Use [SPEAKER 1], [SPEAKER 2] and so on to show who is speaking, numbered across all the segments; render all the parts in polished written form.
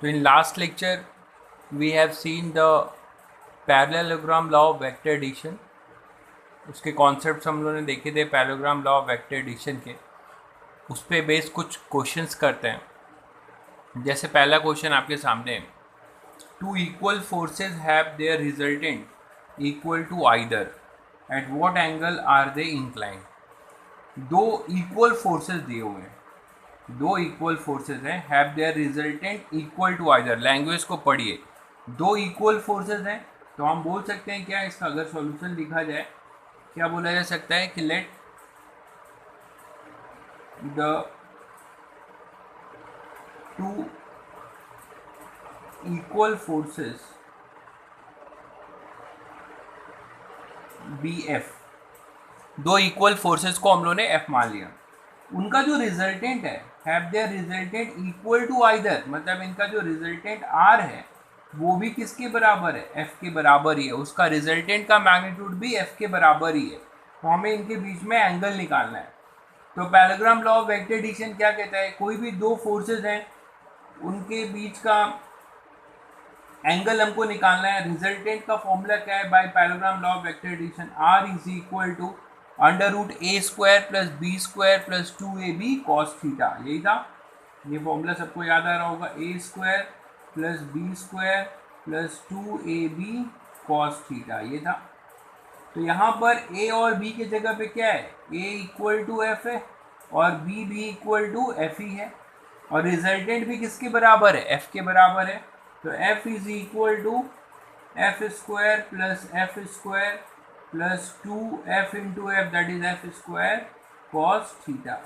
[SPEAKER 1] तो in last lecture we have seen the parallelogram law of vector addition. उसके concepts हम लोगों ने देखे थे parallelogram law of vector addition के। उस पे बेस कुछ क्वेश्चंस करते हैं। जैसे पहला क्वेश्चन आपके सामने है, two equal forces have their resultant equal to either, at what angle are they inclined. दो इक्वल फोर्सेस दिए हुए हैं, दो इक्वल फोर्सेस हैं, have their resultant equal to either. Language को पढ़िए, दो इक्वल फोर्सेस हैं तो हम बोल सकते हैं क्या, इसका अगर सॉल्यूशन लिखा जाए क्या बोला जा सकता है कि let the two equal forces be F. दो इक्वल फोर्सेस को हम लोगों ने एफ मान लिया, उनका जो रिजल्टेंट है have their resultant equal to either, मतलब इनका जो रिजल्टेंट आर है वो भी किसके बराबर है, एफ के बराबर ही है। उसका रिजल्टेंट का मैग्नीट्यूड भी एफ के बराबर ही है। तो हमें इनके बीच में एंगल निकालना है। तो parallelogram law of vector addition क्या कहता है, कोई भी दो फोर्सेस हैं उनके बीच का एंगल हमको निकालना है। रिजल्टेंट का फॉर्मूला क्या है by parallelogram law of vector addition, R is equal to under root A square plus B square plus 2ab cos theta. यही था, ये फॉर्मूला सबको याद आ रहा होगा, A square plus B square plus 2ab cos theta, ये था। तो यहाँ पर a और b की जगह पे क्या है, a इक्वल टू एफ है और b भी इक्वल टू एफ ही है, और रिजल्टेंट भी किसके बराबर है, f के बराबर है। तो f is equal to F square plus F square plus 2f into F, that is F square cos theta.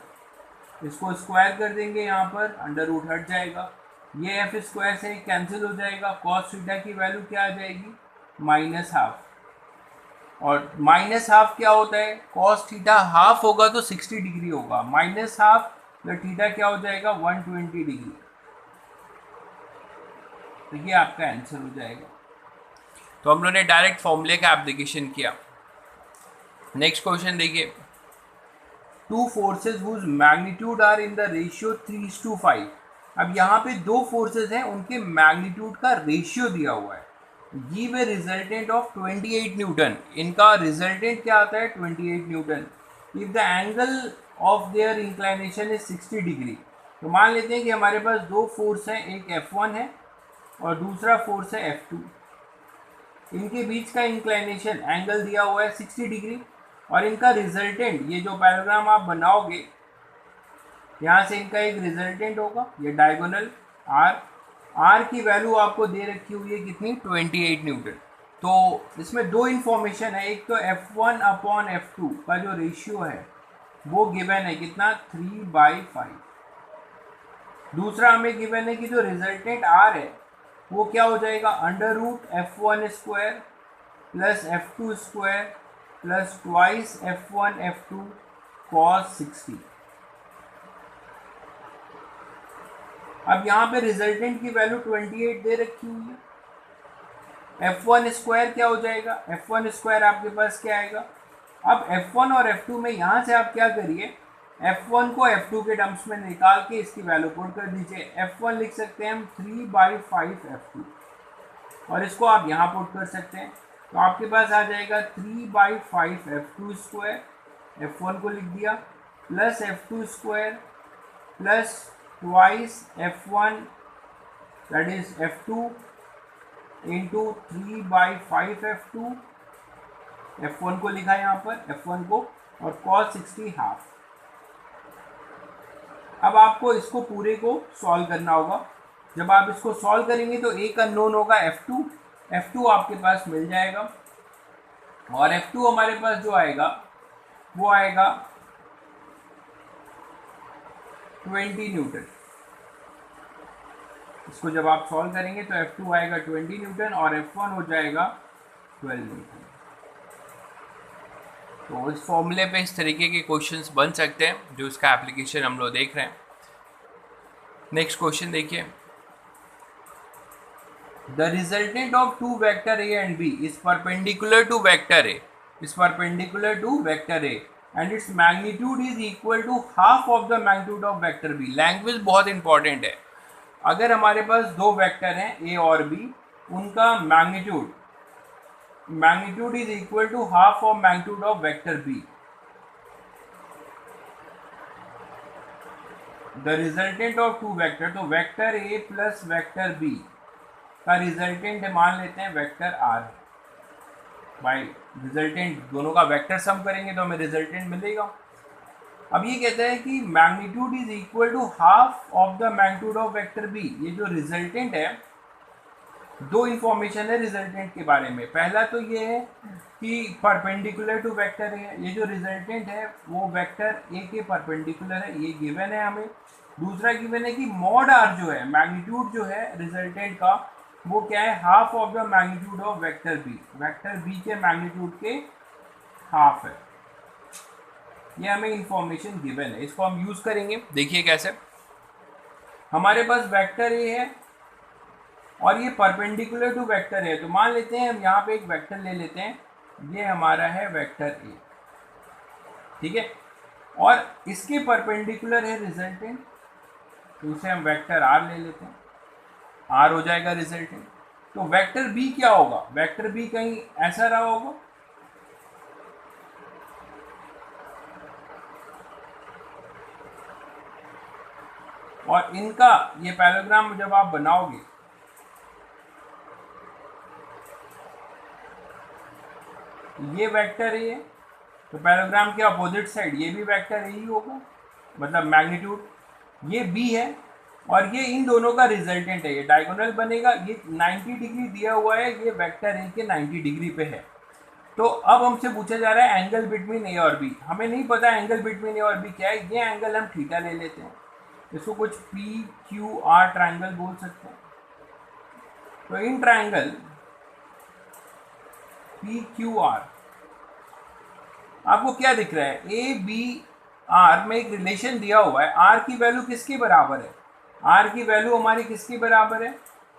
[SPEAKER 1] इसको स्क्वायर कर देंगे, यहाँ पर अंडर रूट हट जाएगा, ये एफ स्क्वायर से कैंसिल हो जाएगा, कॉस थीटा की वैल्यू क्या आ जाएगी, माइनस हाफ। और माइनस हाफ क्या होता है, कॉस थीटा हाफ होगा तो 60 डिग्री होगा, माइनस हाफ तो थीटा क्या हो जाएगा 120 डिग्री। तो ये आपका आंसर हो जाएगा। तो हम लोगों ने डायरेक्ट फॉर्मूले का एप्लीकेशन किया। नेक्स्ट क्वेश्चन देखिए, two forces whose magnitude are in the ratio 3:5। अब यहाँ पे दो फोर्सेज हैं, उनके मैग्नीट्यूड का रेशियो दिया हुआ है। Give a resultant of 28 Newton. इनका रिजल्टेंट क्या आता है 28 Newton. If the angle of their inclination is 60 degree. तो मान लेते हैं कि हमारे पास दो फोर्स हैं, एक F1 है और दूसरा फोर्स है F2। इनके बीच का इंक्लाइनेशन एंगल दिया हुआ है 60 डिग्री, और इनका रिजल्टेंट, ये जो पैराग्राम आप बनाओगे यहाँ से इनका एक रिजल्टेंट होगा, ये डायगोनल आर की वैल्यू आपको दे रखी हुई है कितनी, 28 न्यूटन। तो इसमें दो इन्फॉर्मेशन है, एक तो F1 अपॉन F2 का जो रेशियो है वो गिवन है कितना 3/5। दूसरा हमें गिवन है कि जो रिजल्टेंट आर है वो क्या हो जाएगा, under root F1 square plus F2 square plus twice F1 F2 cos 60। अब यहाँ पे रिजल्टेंट की वैल्यू 28 दे रखी हुई है। F1 स्क्वायर क्या हो जाएगा, F1 स्क्वायर आपके पास क्या आएगा। अब F1 और F2 में यहाँ से आप क्या करिए, F1 को F2 के टर्म्स में निकाल के इसकी वैल्यू पुट कर दीजिए। F1 लिख सकते हैं हम 3/5 F2, और इसको आप यहाँ पुट कर सकते हैं। तो आपके पास आ जाएगा 3/5 F2 स्क्वायर, F1 को लिख दिया, plus F2 square plus twice F1 that is F2 into 3/5 F2। F1 को लिखा यहाँ पर, F1 को, और cos 60 हाफ। अब आपको इसको पूरे को सॉल्व करना होगा। जब आप इसको सॉल्व करेंगे तो एक अननोन होगा F2 आपके पास मिल जाएगा, और F2 हमारे पास जो आएगा वो आएगा 20 न्यूटन। इसको जब आप सॉल्व करेंगे तो F2 आएगा 20 न्यूटन और F1 हो जाएगा 12 न्यूटन। तो इस फॉर्मूले पे इस तरीके के क्वेश्चंस बन सकते हैं, जो इसका एप्लीकेशन हम लोग देख रहे हैं। नेक्स्ट क्वेश्चन देखिए, the resultant of two vector A and B is perpendicular to vector A, and its magnitude is equal to half of the magnitude of vector B. Language बहुत इंपॉर्टेंट है। अगर हमारे पास दो वेक्टर हैं ए और B, उनका magnitude is equal to half of magnitude of vector B, the resultant of two vector, तो vector A plus vector B का रिजल्टेंट मान लेते हैं वेक्टर आर। भाई रिजल्टेंट दोनों का वेक्टर सम करेंगे तो हमें रिजल्टेंट मिलेगा। अब ये कहता है कि magnitude is equal to half of the magnitude of vector B. ये जो रिजल्टेंट है, दो इंफॉर्मेशन है रिजल्टेंट के बारे में। पहला तो ये है कि परपेंडिकुलर टू वेक्टर है, ये जो रिजल्टेंट है वो वेक्टर ए के परपेंडिकुलर है, ये गिवन है हमें। दूसरा गिवन है कि मॉड आर जो है, मैग्नीट्यूड जो है रिजल्टेंट का, वो क्या है, half of the magnitude of vector B के मैग्नीट्यूड के हाफ है। ये हमें इंफॉर्मेशन गिवन है, इसको हम यूज करेंगे। देखिए कैसे, हमारे पास वेक्टर ए है और ये परपेंडिकुलर टू वेक्टर है, तो मान लेते हैं हम यहाँ पे एक वेक्टर ले लेते हैं, ये हमारा है वेक्टर ए, ठीक है, और इसके परपेंडिकुलर है रिजल्टेंट, तो उसे हम वेक्टर आर ले लेते हैं, आर हो जाएगा रिजल्टेंट। तो वेक्टर बी क्या होगा, वेक्टर बी कहीं ऐसा रहा होगा, और इनका ये पैराग्राम जब आप बनाओगे, ये वेक्टर ए है, तो पैराग्राम के अपोजिट साइड ये भी वेक्टर ए ही होगा, मतलब मैग्नीट्यूड ये बी है, और ये इन दोनों का रिजल्टेंट है, ये डायगोनल बनेगा। ये 90 डिग्री दिया हुआ है, ये वेक्टर ए के 90 डिग्री पे है। तो अब हमसे पूछा जा रहा है एंगल बिटवीन ए और बी। हमें नहीं पता एंगल बिटवीन ए और बी क्या है, ये एंगल हम थीटा ले लेते हैं, इसको कुछ पी क्यू आर ट्राइंगल बोल सकते हैं। तो in triangle P Q R आपको क्या दिख रहा है, ए बी आर में एक रिलेशन दिया हुआ है। आर की वैल्यू किसके बराबर है, आर की वैल्यू हमारी किसके बराबर है,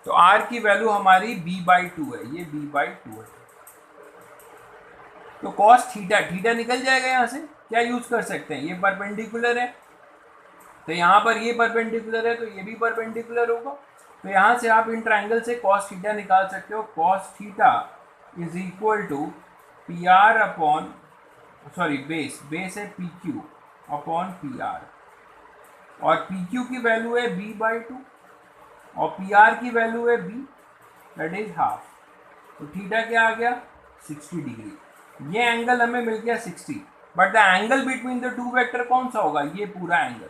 [SPEAKER 1] तो आर की वैल्यू हमारी b/2 है, ये b/2 है। तो कॉस थीटा, थीटा निकल जाएगा यहाँ से, क्या यूज कर सकते हैं, ये परपेंडिकुलर है, तो यहाँ पर ये परपेंडिकुलर है, तो ये भी परपेंडिकुलर होगा। तो यहाँ से आप इन ट्राइंगल से कॉस थीटा निकाल सकते हो। Cos theta is equal to P R upon, sorry base है P Q upon P R, और पी क्यू की वैल्यू है b/2 और पी आर की वैल्यू है b, दैट इज हाफ। तो थीटा क्या आ गया, 60 डिग्री। ये एंगल हमें मिल गया 60, but the angle between the two vector कौन सा होगा, ये पूरा angle,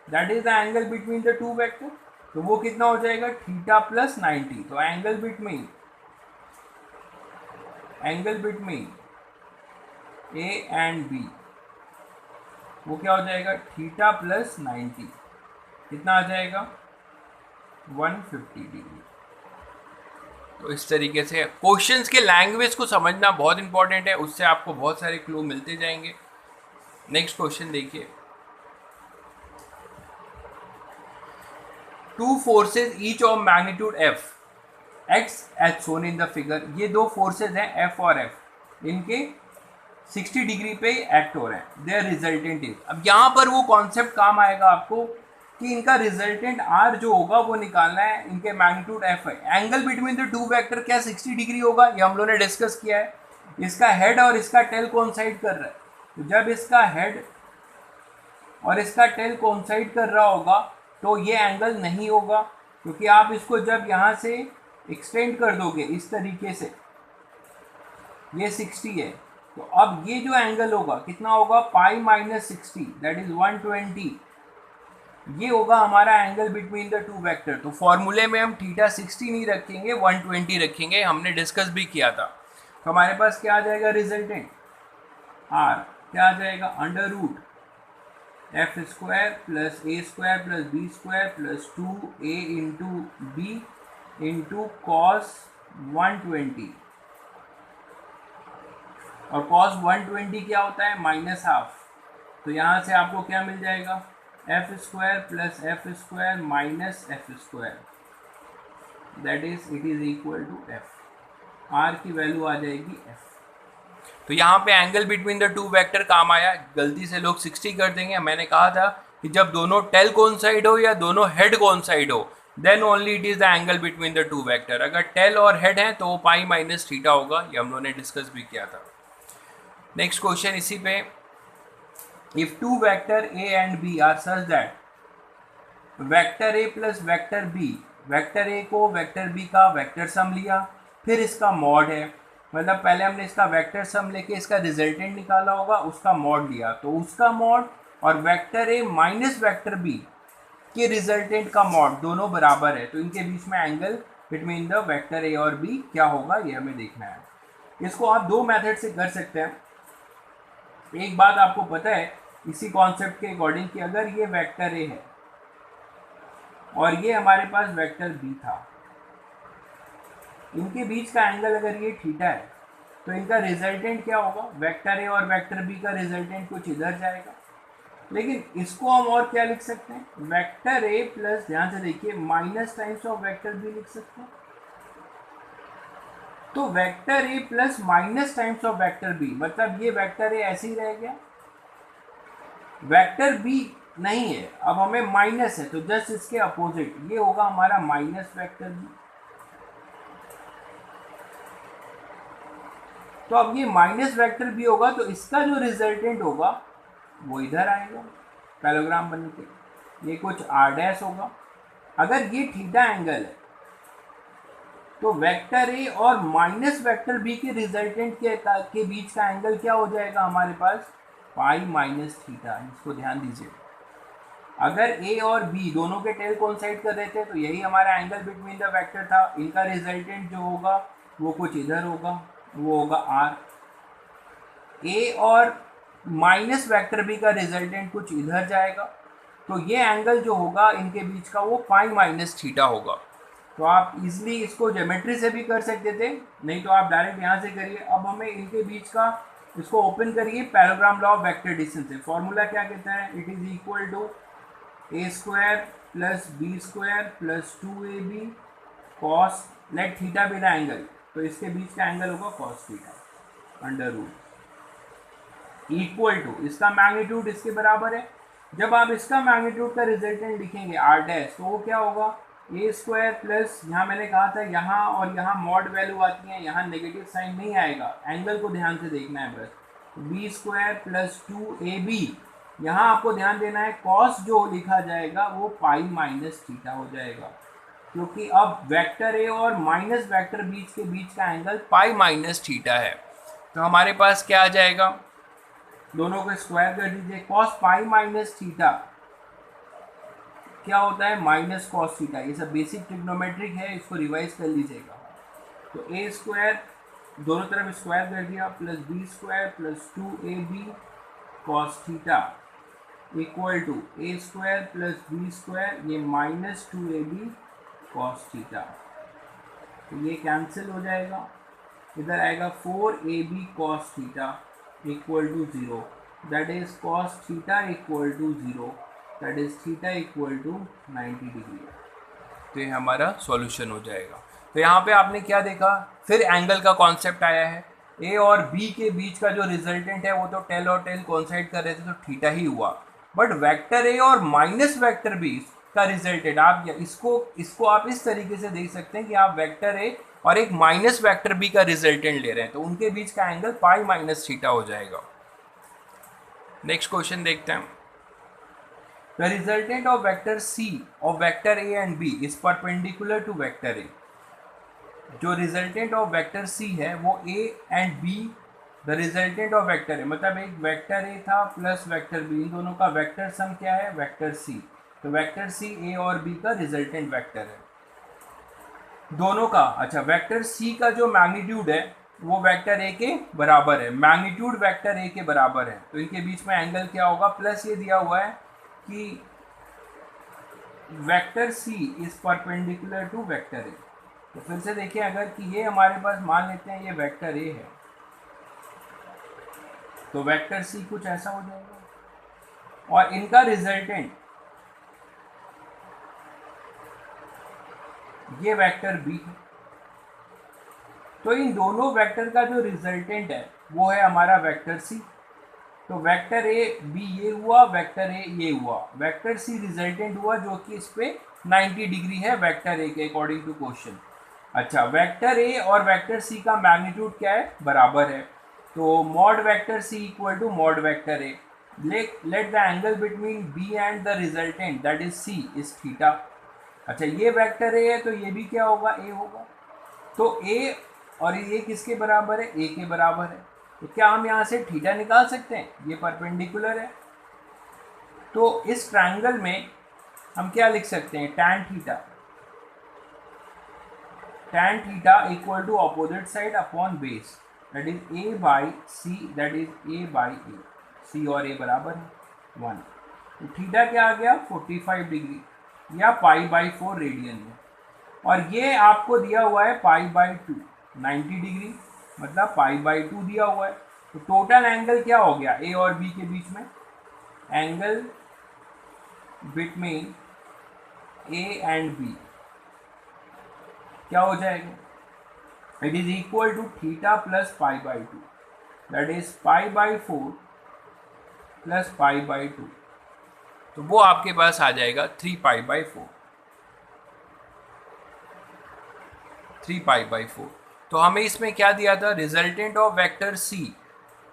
[SPEAKER 1] that is the angle between the two vector. तो वो कितना हो जाएगा, थीटा प्लस 90। तो angle between A and B वो क्या हो जाएगा, थीटा प्लस 90, कितना आ जाएगा, 150 डिग्री। तो इस तरीके से क्वेश्चंस के लैंग्वेज को समझना बहुत इंपॉर्टेंट है, उससे आपको बहुत सारे क्लू मिलते जाएंगे। नेक्स्ट क्वेश्चन देखिए, two forces each of magnitude F X as shown in the figure. ये दो फोर्सेज हैं एफ और एफ, इनके 60 डिग्री पे एक्ट हो रहे हैं, देयर रिजल्टेंट इज। अब यहाँ पर वो कॉन्सेप्ट काम आएगा आपको कि इनका रिजल्टेंट आर जो होगा वो निकालना है, इनके मैग्नीट्यूड एफ है। Angle between the two vector क्या 60 डिग्री होगा, ये हम लोगों ने डिस्कस किया है। इसका हेड और इसका टेल कोइंसाइड कर रहा है, तो जब इसका हेड और इसका टेल कोइंसाइड कर रहा होगा तो ये एंगल नहीं होगा, क्योंकि आप इसको जब यहाँ से एक्सटेंड कर दोगे इस तरीके से, ये 60 है, तो अब ये जो एंगल होगा कितना होगा, पाई माइनस 60, दैट इज 120। ये होगा हमारा angle between the two vector. तो फॉर्मूले में हम थीटा 60 नहीं रखेंगे, 120 रखेंगे, हमने डिस्कस भी किया था। तो हमारे पास क्या आ जाएगा रिजल्टेंट, आर क्या आ जाएगा, under root F square plus A square plus B square plus 2a into B into cos 120, और कॉस 120 क्या होता है, माइनस हाफ। तो यहाँ से आपको क्या मिल जाएगा, F square plus F square minus F square, that is it is equal to F. R की वैल्यू आ जाएगी एफ। तो यहाँ पे angle between the two vector काम आया। गलती से लोग 60 कर देंगे, मैंने कहा था कि जब दोनों टेल कोइंसाइड हो या दोनों हेड कोइंसाइड हो then only it is the angle between the two vector. अगर टेल और हेड है तो वो पाई माइनस थीटा होगा, ये हम लोगों ने डिस्कस भी किया था। नेक्स्ट क्वेश्चन इसी पे, if two vector A and B are such that vector A plus vector B, vector A को वेक्टर बी का वेक्टर सम लिया, फिर इसका मॉड है, मतलब पहले हमने इसका वेक्टर सम लेके इसका रिजल्टेंट निकाला होगा, उसका मॉड लिया, तो उसका मॉड और vector A minus vector B के रिजल्टेंट का मॉड दोनों बराबर है, तो इनके बीच में angle between the vector A और बी क्या होगा ये हमें देखना है। इसको आप दो मेथड से कर सकते हैं। एक बात आपको पता है इसी कॉन्सेप्ट के अकॉर्डिंग कि अगर ये वेक्टर ए है और ये हमारे पास वेक्टर बी था, इनके बीच का एंगल अगर ये थीटा है, तो इनका रिजल्टेंट क्या होगा, वेक्टर ए और वेक्टर बी का रिजल्टेंट कुछ इधर जाएगा। लेकिन इसको हम और क्या लिख सकते हैं, वेक्टर ए प्लस, ध्यान से देखिए, minus times of vector B लिख सकते हैं। तो vector A plus minus times of vector B, मतलब ये वेक्टर ए ऐसे ही रह गया, वेक्टर बी नहीं है, अब हमें माइनस है, तो जस्ट इसके अपोजिट ये होगा हमारा माइनस वेक्टर बी। तो अब ये माइनस वेक्टर बी होगा, तो इसका जो रिजल्टेंट होगा वो इधर आएगा पैराग्राम बन के, ये कुछ आर डैश होगा। अगर ये थीटा एंगल है तो वेक्टर ए और माइनस वेक्टर बी के रिजल्टेंट के बीच का एंगल क्या हो जाएगा हमारे पास, पाई माइनस थीटा। इसको ध्यान दीजिए, अगर ए और बी दोनों के टेल कोइंसाइड कर रहे थे तो यही हमारा एंगल बिटवीन द वेक्टर था, इनका रिजल्टेंट जो होगा वो कुछ इधर होगा, वो होगा आर। ए और माइनस वेक्टर बी का रिजल्टेंट कुछ इधर जाएगा, तो ये एंगल जो होगा इनके बीच का वो पाई माइनस थीटा होगा। तो आप इजीली इसको ज्योमेट्री से भी कर सकते थे, नहीं तो आप डायरेक्ट यहाँ से करिए। अब हमें इनके बीच का, इसको ओपन करिए parallelogram law of vector distance से। फॉर्मूला क्या कहता है, it is equal to A square plus B square plus 2ab cos, let theta be the angle, तो इसके बीच का एंगल होगा cos theta under root equal to, इसका मैग्नीट्यूड इसके बराबर है। जब आप इसका मैग्नीट्यूड का रिजल्टेंट लिखेंगे आर डैश, तो वो क्या होगा, ए स्क्वायर प्लस, यहाँ मैंने कहा था यहाँ और यहाँ मॉड वैल्यू आती है, यहाँ नेगेटिव साइन नहीं आएगा, एंगल को ध्यान से देखना है बस, बी स्क्वायर प्लस 2ab, यहाँ आपको ध्यान देना है कॉस जो लिखा जाएगा वो पाई माइनस थीटा हो जाएगा, क्योंकि अब वेक्टर ए और माइनस वेक्टर बीच के बीच का एंगल पाई माइनस थीटा है। तो हमारे पास क्या आ जाएगा, दोनों को स्क्वायर कर दीजिए, कॉस पाई माइनस थीटा क्या होता है, माइनस कॉस थीटा। ये सब बेसिक ट्रिग्नोमेट्रिक है, इसको रिवाइज कर लीजिएगा। तो ए स्क्वायर दोनों तरफ स्क्वायर कर दिया plus B square plus 2ab cos theta equal to A square plus B square, ये माइनस 2ab कॉस थीटा, तो ये कैंसिल हो जाएगा, इधर आएगा 4ab cos theta equal to 0, that is cos theta equal to 0, that is theta equal to 90 degree. तो ये हमारा सॉल्यूशन हो जाएगा। तो यहाँ पे आपने क्या देखा, फिर एंगल का कॉन्सेप्ट आया है, ए और बी के बीच का जो रिजल्टेंट है वो तो टेल और टेल कोइंसाइड कर रहे थे, तो थीटा ही हुआ, बट वेक्टर ए और माइनस वेक्टर बी का रिजल्टेंट, आप इसको आप इस तरीके से देख सकते हैं कि आप वेक्टर ए और एक माइनस वेक्टर बी का रिजल्टेंट ले रहे हैं, तो उनके बीच का एंगल पाई माइनस थीटा हो जाएगा। नेक्स्ट क्वेश्चन देखते हैं, the resultant of vector C of vector A and B is perpendicular to vector A. जो रिजल्टेंट ऑफ वेक्टर सी है वो A and B, the resultant of vector A, मतलब एक vector A था plus vector B, इन दोनों का vector सम क्या है, वेक्टर सी। तो वेक्टर सी ए और बी का रिजल्टेंट वेक्टर है दोनों का। अच्छा, वेक्टर सी का जो मैग्नीट्यूड है वो वेक्टर ए के बराबर है, मैग्नीट्यूड वेक्टर ए के बराबर है, तो इनके बीच में एंगल क्या होगा, प्लस ये दिया हुआ है कि vector C is perpendicular to vector A. तो फिर से देखिए, अगर कि ये हमारे पास मान लेते हैं ये वेक्टर ए है, तो वेक्टर सी कुछ ऐसा हो जाएगा, और इनका रिजल्टेंट ये वेक्टर बी है, तो इन दोनों वेक्टर का जो रिजल्टेंट है वो है हमारा वेक्टर सी। तो वेक्टर ए बी ये हुआ, वेक्टर ए ये हुआ, वेक्टर सी रिजल्टेंट हुआ जो कि इस पे 90 डिग्री है वेक्टर ए के अकॉर्डिंग टू क्वेश्चन। अच्छा, वेक्टर ए और वेक्टर सी का मैग्नीट्यूड क्या है, बराबर है, तो mod vector C equal to mod vector A. Let the angle between B and the resultant that is C is theta. अच्छा, ये वेक्टर ए है तो ये भी क्या होगा, ए होगा, तो ए और ये किसके बराबर है, ए के बराबर है, तो क्या हम यहाँ से थीटा निकाल सकते हैं, ये परपेंडिकुलर है, तो इस ट्रायंगल में हम क्या लिख सकते हैं, tan theta equal to opposite side upon base, that is A by C, that is A by A, C और ए बराबर है 1, तो थीटा क्या आ गया 45 डिग्री या पाई बाई 4 रेडियन में, और ये आपको दिया हुआ है पाई बाई 2 90 डिग्री, मतलब पाई बाई 2 दिया हुआ है, तो टोटल एंगल क्या हो गया ए और बी के बीच में, angle between A and B क्या हो जाएगा, it is equal to theta plus pi by 2, that is pi by 4 plus pi by 2, तो वो आपके पास आ जाएगा 3 पाई बाई 4, 3 पाई बाई 4। तो हमें इसमें क्या दिया था, रिजल्टेंट ऑफ वेक्टर सी,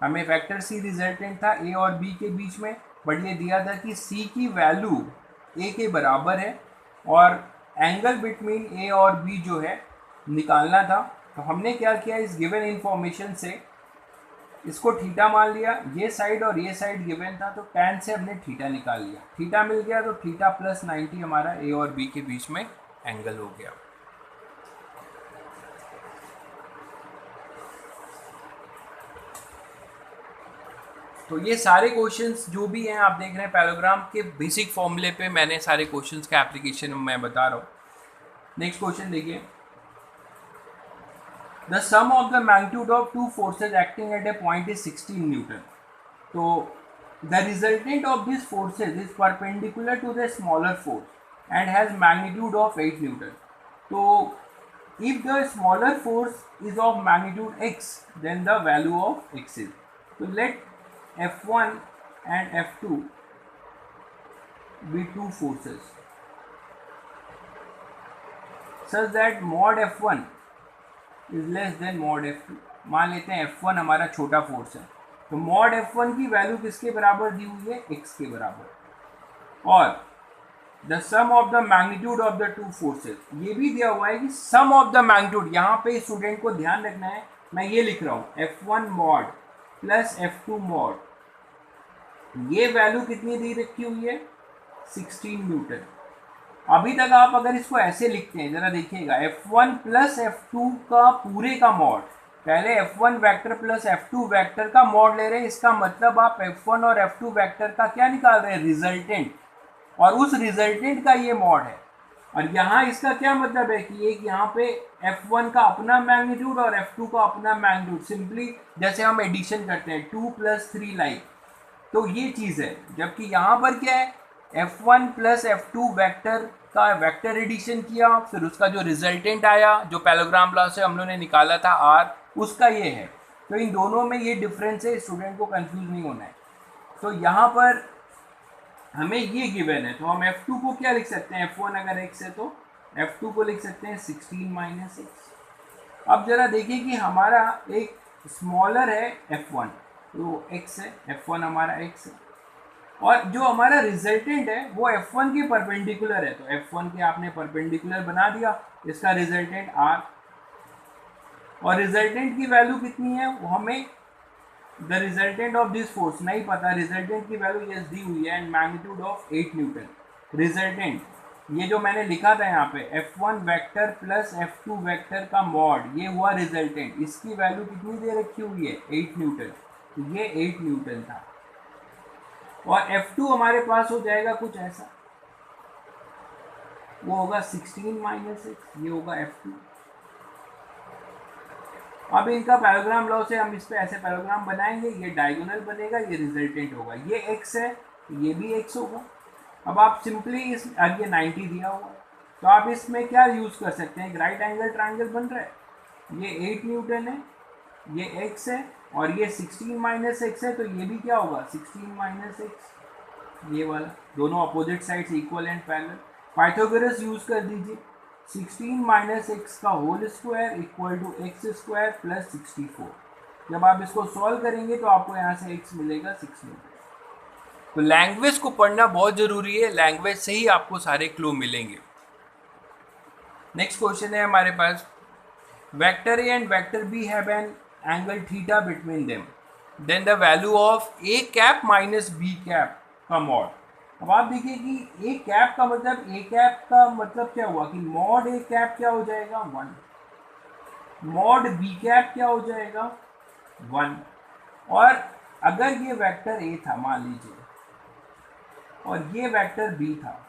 [SPEAKER 1] हमें वेक्टर सी रिजल्टेंट था ए और बी के बीच में, बट ये दिया था कि सी की वैल्यू ए के बराबर है और एंगल बिटवीन ए और बी जो है निकालना था, तो हमने क्या किया, इस गिवन इंफॉर्मेशन से इसको थीटा मान लिया, ये साइड और ये साइड गिवन था, तो tan से हमने थीटा निकाल लिया, थीटा मिल गया, तो थीटा प्लस 90 हमारा ए और बी के बीच में एंगल हो गया। तो ये सारे क्वेश्चंस जो भी हैं आप देख रहे हैं पैराग्राम के बेसिक फॉर्मूले पे मैंने सारे क्वेश्चंस का एप्लीकेशन मैं बता रहा हूँ। नेक्स्ट क्वेश्चन देखिए, the sum of the magnitude of two forces acting at a point is 16 newton, तो the resultant of this forces is perpendicular to the smaller force and has magnitude of 8 newton, तो if the smaller force is of magnitude x then the value of x is, so let F1 and F2 be two forces such that mod F1 is less than mod F2। मान लेते हैं F1 हमारा छोटा force है, तो mod F1 की value किसके बराबर दी हुई है, x के बराबर, और the sum of the magnitude of the two forces, ये भी दिया हुआ है कि सम ऑफ द मैग्नीट्यूड, यहाँ पे स्टूडेंट को ध्यान रखना है, मैं ये लिख रहा हूँ F1 mod plus F2 mod, ये वैल्यू कितनी दी रखी हुई है 16 न्यूटन। अभी तक आप अगर इसको ऐसे लिखते हैं, जरा देखिएगा, F1 प्लस F2 का पूरे का मॉड, पहले F1 vector plus F2 vector का मॉड ले रहे हैं, इसका मतलब आप F1 और F2 वेक्टर का क्या निकाल रहे हैं, रिजल्टेंट, और उस रिजल्टेंट का ये मॉड है, और यहाँ इसका क्या मतलब है कि एक यहाँ पे F1 का अपना मैग्नीट्यूड और F2 का अपना मैग्नीट्यूड, सिंपली जैसे हम एडिशन करते हैं 2 प्लस 3 लाइक, तो ये चीज़ है, जबकि यहाँ पर क्या है F1 प्लस F2 वेक्टर का वेक्टर एडिशन किया, फिर उसका जो रिजल्टेंट आया जो पैराग्राम लॉ से हम लोगों ने निकाला था R, उसका ये है, तो इन दोनों में ये डिफरेंस है, स्टूडेंट को कंफ्यूज नहीं होना है। तो यहाँ पर हमें ये गिवन है, तो हम F2 को क्या लिख सकते हैं, F1 अगर x है तो F2 को लिख सकते हैं 16 माइनस x। अब जरा देखिए कि हमारा एक स्मॉलर है F1, तो x है, F1 हमारा x है, और जो हमारा रिजल्टेंट है वो F1 के परपेंडिकुलर है, तो F1 के आपने परपेंडिकुलर बना दिया, इसका रिजल्टेंट R, और रिजल्टेंट की वैल्यू कितनी है, वो हमें the resultant of this force नहीं पता, रिजल्टेंट की वैल्यू यस दी हुई है, and magnitude of 8 Newton. Resultant ये जो मैंने लिखा था यहाँ पे F1 vector plus F2 vector का मॉड, ये हुआ रिजल्टेंट, इसकी वैल्यू कितनी दे रखी हुई है 8 न्यूटन, तो ये 8 न्यूटन था, और F2 हमारे पास हो जाएगा कुछ ऐसा, वो होगा 16 माइनस x, ये होगा F2। अब इनका पैराग्राम लॉ से हम इस पे ऐसे पैराग्राम बनाएंगे, ये डायगोनल बनेगा, ये रिजल्टेंट होगा, ये x है, ये भी x होगा। अब आप सिंपली इस, अब ये 90 दिया हुआ है, तो आप इसमें क्या यूज़ कर सकते हैं, राइट एंगल ट्रायंगल बन रहा है, ये 8 न्यूटन है, ये x है और ये 16 माइनस एक्स है, तो ये भी क्या होगा 16 माइनस एक्स, ये वाला, दोनों opposite sides equal and parallel. Pythagoras use कर दीजिए, 16 माइनस एक्स का whole square equal to X square plus 64। जब आप इसको सॉल्व करेंगे तो आपको यहाँ से x मिलेगा 6 मिलेगा। तो लैंग्वेज को पढ़ना बहुत जरूरी है, लैंग्वेज से ही आपको सारे क्लू मिलेंगे। नेक्स्ट क्वेश्चन है हमारे पास, vector A and vector B have an angle theta between them, then the value of A cap minus B cap का मॉड। अब आप देखिए कि ए कैप का मतलब, ए कैप का मतलब क्या हुआ कि मॉड ए कैप क्या हो जाएगा 1, मॉड बी कैप क्या हो जाएगा 1। और अगर ये वेक्टर ए था मान लीजिए और ये वेक्टर बी था,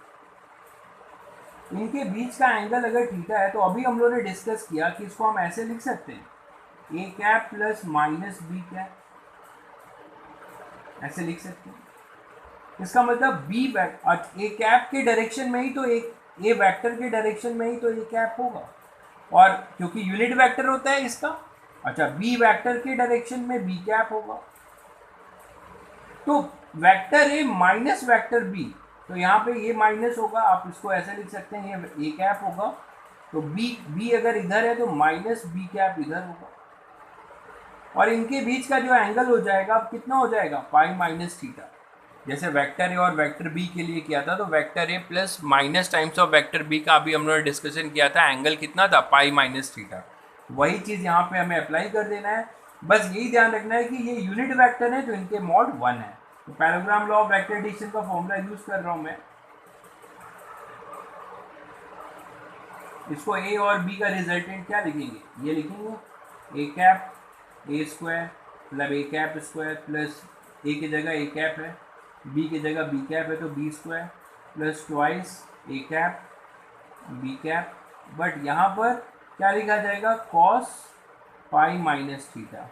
[SPEAKER 1] इनके बीच का एंगल अगर थीटा है, तो अभी हम लोगों ने डिस्कस किया कि इसको हम ऐसे लिख सकते हैं A cap plus minus B cap, ऐसे लिख सकते हैं। इसका मतलब बी ए कैप के डायरेक्शन में ही तो ए वेक्टर के डायरेक्शन में ही तो ए कैप होगा, और क्योंकि यूनिट वेक्टर होता है इसका, अच्छा बी वेक्टर के डायरेक्शन में बी कैप होगा। तो vector A minus vector B, तो यहाँ पे ये माइनस होगा, आप इसको ऐसे लिख सकते हैं ये ए कैप होगा, तो बी अगर इधर है तो माइनस बी कैप इधर होगा, और इनके बीच का जो एंगल हो जाएगा अब कितना हो जाएगा पाई माइनस थीटा। जैसे वेक्टर ए और वेक्टर बी के लिए किया था, तो vector A plus minus times of vector B का अभी हम लोगों ने डिस्कशन किया था, एंगल कितना था पाई माइनस थीटा। वही चीज़ यहाँ पे हमें अप्लाई कर देना है, बस यही ध्यान रखना है कि ये यूनिट वेक्टर है तो इनके मॉड 1 है। तो पैराग्राम लॉ ऑफ वेक्टर एडिशन का फॉर्मूला यूज कर रहा हूँ मैं, इसको ए और बी का रिजल्टेंट क्या लिखेंगे, ये लिखेंगे ए कैप ए स्क्वायर मतलब ए कैप स्क्वायर प्लस ए की जगह ए कैप है, बी की जगह बी कैप है तो B square plus twice A cap B cap, but यहाँ पर क्या लिखा जाएगा कॉस पाई माइनस थीटा,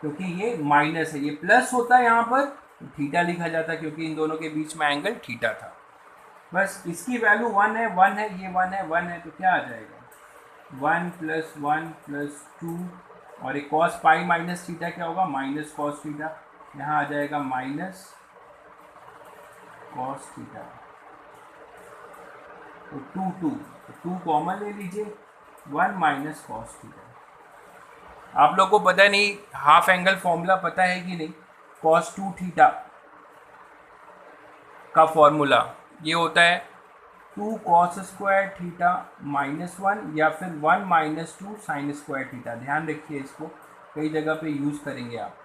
[SPEAKER 1] क्योंकि ये माइनस है, ये प्लस होता है यहाँ पर तो थीटा लिखा जाता क्योंकि इन दोनों के बीच में एंगल थीटा था। बस इसकी वैल्यू 1 है, 1 है, ये 1 है, 1 है, तो क्या आ जाएगा 1 प्लस 1 प्लस 2, और एक कॉस पाई माइनस थीटा क्या होगा माइनस कॉस थीटा, यहाँ आ जाएगा माइनस कॉस थीटा। तो 2 कॉमन ले लीजिए, 1 माइनस कॉस थीटा। आप लोग को पता नहीं हाफ एंगल फॉर्मूला पता है कि नहीं, कॉस 2 थीटा का फॉर्मूला ये होता है 2 कॉस स्क्वायर थीटा माइनस 1 या फिर 1 माइनस 2 साइन स्क्वायर थीटा। ध्यान रखिए इसको, कई जगह पे यूज़ करेंगे आप।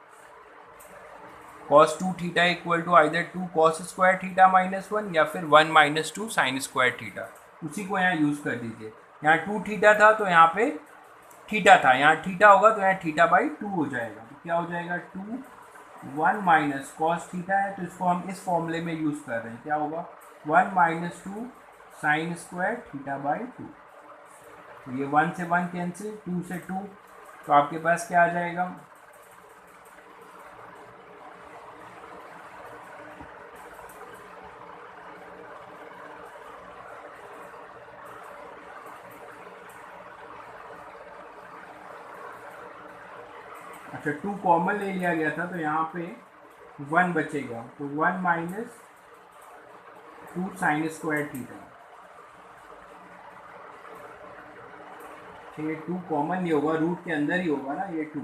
[SPEAKER 1] Cos 2 theta equal to either 2 cos square theta minus 1 या फिर 1 माइनस 2 साइन स्क्वायर थीटा, उसी को यहाँ यूज़ कर दीजिए। यहाँ 2 थीटा था तो यहाँ पे थीटा था, यहाँ थीटा होगा तो यहाँ थीटा बाई 2 हो जाएगा, तो क्या हो जाएगा 2 1 माइनस कॉस थीटा है तो इसको हम इस फॉर्मूले में यूज़ कर रहे हैं, क्या होगा 1 minus 2 sine square theta by 2। तो ये 1 से 1 कैंसिल, 2 से 2, तो आपके पास क्या आ जाएगा अच्छा 2 कॉमन ले लिया गया था तो यहाँ पे 1 बचेगा, तो 1 माइनस 2 साइन स्क्वायर थीटा। ये 2 कॉमन नहीं होगा, रूट के अंदर ही होगा ना ये 2,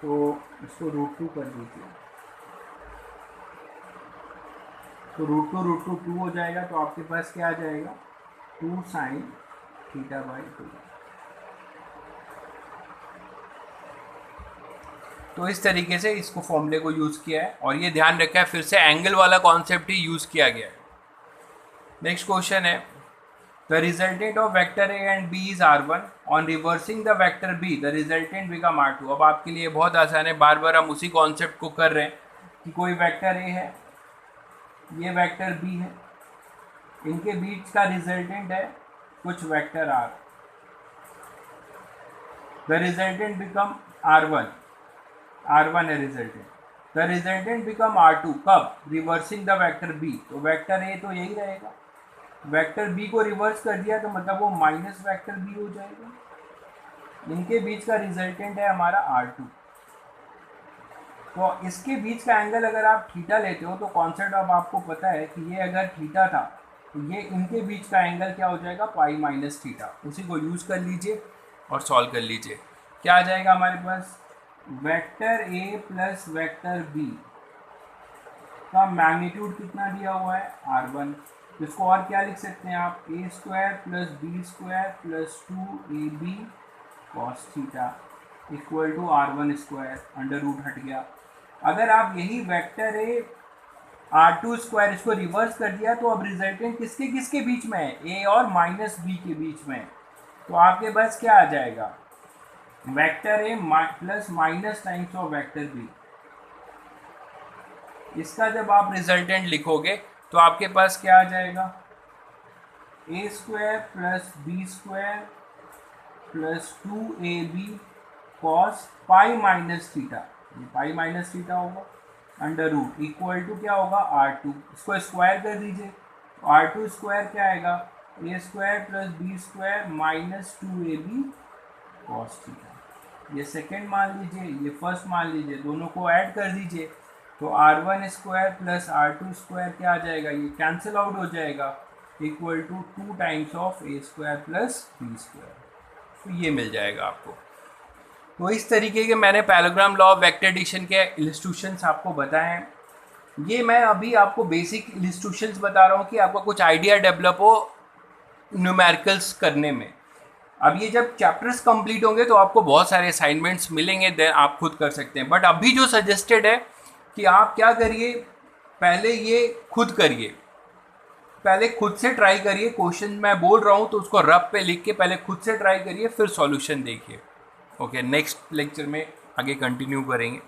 [SPEAKER 1] तो इसको √2 कर दीजिए, तो √2 2 हो जाएगा, तो आपके पास क्या आ जाएगा 2 साइन थीटा बाई 2। तो इस तरीके से इसको फॉर्मूले को यूज़ किया है, और ये ध्यान रखा है फिर से एंगल वाला कॉन्सेप्ट ही यूज़ किया गया है। नेक्स्ट क्वेश्चन है, the resultant of vector A and B is R1, on reversing the vector B the resultant become R2। अब आपके लिए बहुत आसान है, बार बार हम उसी कॉन्सेप्ट को कर रहे हैं कि कोई वेक्टर ए है, ये वेक्टर बी है, इनके बीच का रिजल्टेंट है कुछ vector R, the resultant become R1 है resultant, the resultant become R2 कब रिवर्सिंग द वेक्टर बी, तो वेक्टर ए तो यही रहेगा, वेक्टर बी को रिवर्स कर दिया तो मतलब वो माइनस वेक्टर बी हो जाएगा, इनके बीच का रिजल्टेंट है हमारा R2। तो इसके बीच का एंगल अगर आप थीटा लेते हो तो कॉन्सेप्ट अब आपको पता है कि ये अगर थीटा था तो ये इनके बीच का एंगल क्या हो जाएगा, पाई माइनस थीटा। उसी को यूज़ कर लीजिए और सॉल्व कर लीजिए। क्या आ जाएगा हमारे पास, vector A plus vector B का मैग्नीट्यूड कितना दिया हुआ है, r1। इसको और क्या लिख सकते हैं आप, A square plus B square plus 2ab cos theta equal to r1 square, under root हट गया। अगर आप यही वेक्टर ए r2 स्क्वायर इसको रिवर्स कर दिया तो अब रिजल्टेंट किसके किसके बीच में है, ए और माइनस बी के बीच में। तो आपके पास क्या आ जाएगा, vector A plus minus times of vector B. इसका जब आप रिजल्टेंट लिखोगे तो आपके पास क्या आ जाएगा, A square plus B square plus 2ab cos pi minus theta, ये पाई माइनस थीटा होगा, अंडर रूट इक्वल टू क्या होगा r2। इसको स्क्वायर कर दीजिए, r2 स्क्वायर क्या आएगा, A square plus B square minus 2ab cos theta. ये सेकेंड मान लीजिए, ये फर्स्ट मान लीजिए, दोनों को ऐड कर दीजिए तो r1 square plus r2 square क्या आ जाएगा, ये कैंसिल आउट हो जाएगा, equal to 2 times of A square plus B square. तो ये मिल जाएगा आपको। तो इस तरीके के मैंने पैराग्राम लॉ ऑफ वेक्टर एडिशन के इलस्ट्रेशंस आपको बताए हैं। ये मैं अभी आपको बेसिक इलस्ट्रेशंस बता रहा हूँ कि आपको कुछ आइडिया डेवलप हो न्यूमेरिकल्स करने में। अब ये जब चैप्टर्स कंप्लीट होंगे तो आपको बहुत सारे असाइनमेंट्स मिलेंगे, देन आप खुद कर सकते हैं। बट अभी जो सजेस्टेड है कि आप क्या करिए, पहले ये खुद करिए, पहले खुद से ट्राई करिए। क्वेश्चन मैं बोल रहा हूँ तो उसको रफ पे लिख के पहले खुद से ट्राई करिए, फिर सॉल्यूशन देखिए। ओके, नेक्स्ट लेक्चर में आगे कंटिन्यू करेंगे।